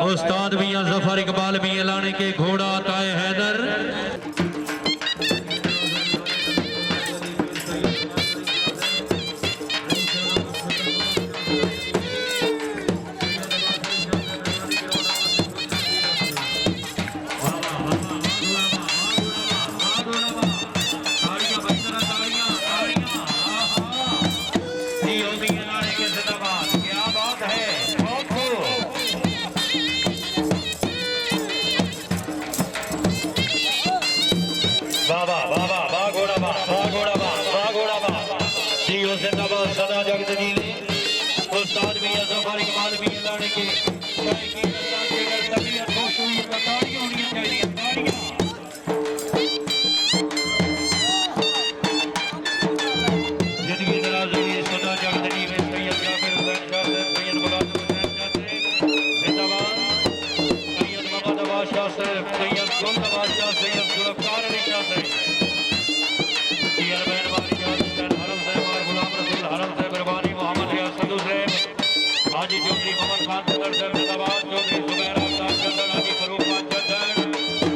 उस्ताद मियां जफर इकबाल मियां लाने के घोड़ा ताए हैदर। सदा जगत जी ने उस्ताद मियां जफर इकबाल मियां लाने के तबीयत खुश हुई तो तालियां होनी चाहिए। जिंदगी दराज हुई सदा जगत जी में सैयद जाफर हुसैन शाह साहब, सैयद मुराद हुसैन शाह साहब जिंदाबाद, सैयद मोहम्मद अब्बास शाह साहब, सैयद गुल अब्बास शाह, सैयद जुल्फकार अली शाह साहब, हाजी चौधरी मोहम्मद खान सदर साहब जिंदाबाद, चौधरी जुबैर साहब चंदन, हाजी फरूक खान चंदन,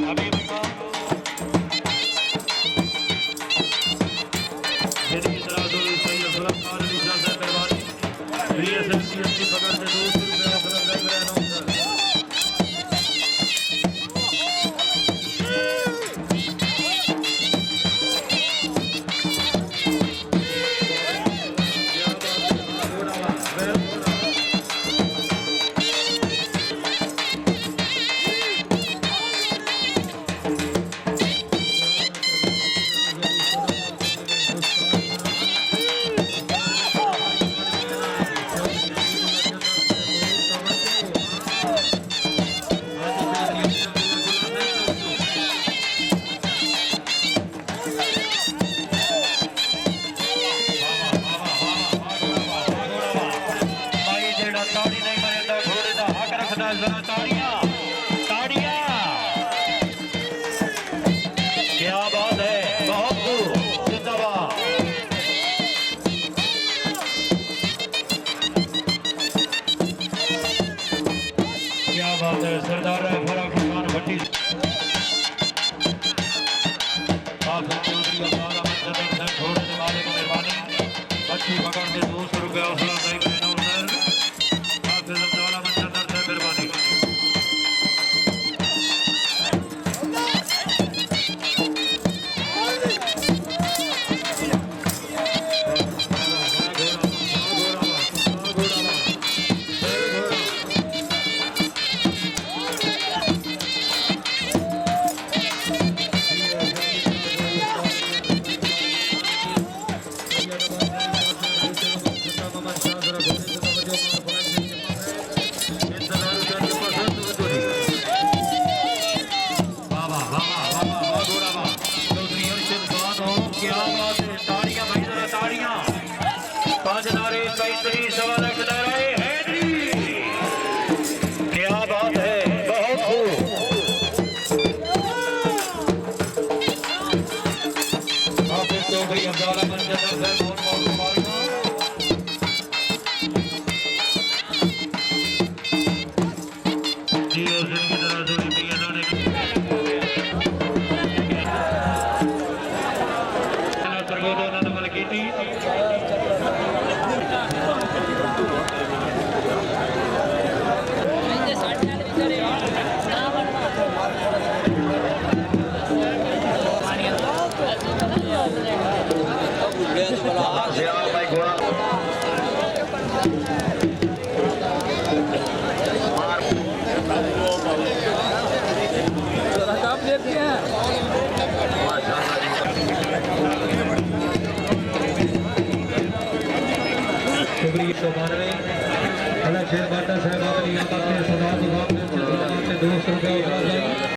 हबीब खान जिंदगी दराज हुई सैयद जुल्फकार अली शाह साहब मेहरबानी बीएसएमसी की पकड़ से 200 रुपये असलम लग रहे हैं। क्या बात है, बहुत खूब, जिंदाबाद। क्या बात है, सरदार फराख खान भट्टी छोड़ने वाले को मेहरबानी, अच्छी पकड़ से 200 रुपये हौसला सही करना उधर मेहरबानी। क्या बात है, बहुत खूब। हाफिज चौधरी अब्दुल्ला मंजर साहब बहुत बहुत मुबारक। जी और जिंदगी दराज हुई मियां लाने की सरगोदा नमल की थी। आप देखते हैं शुक्रिया 192 अलग शेर बाटा साहब अपनी यहाँ पर 200 रुपये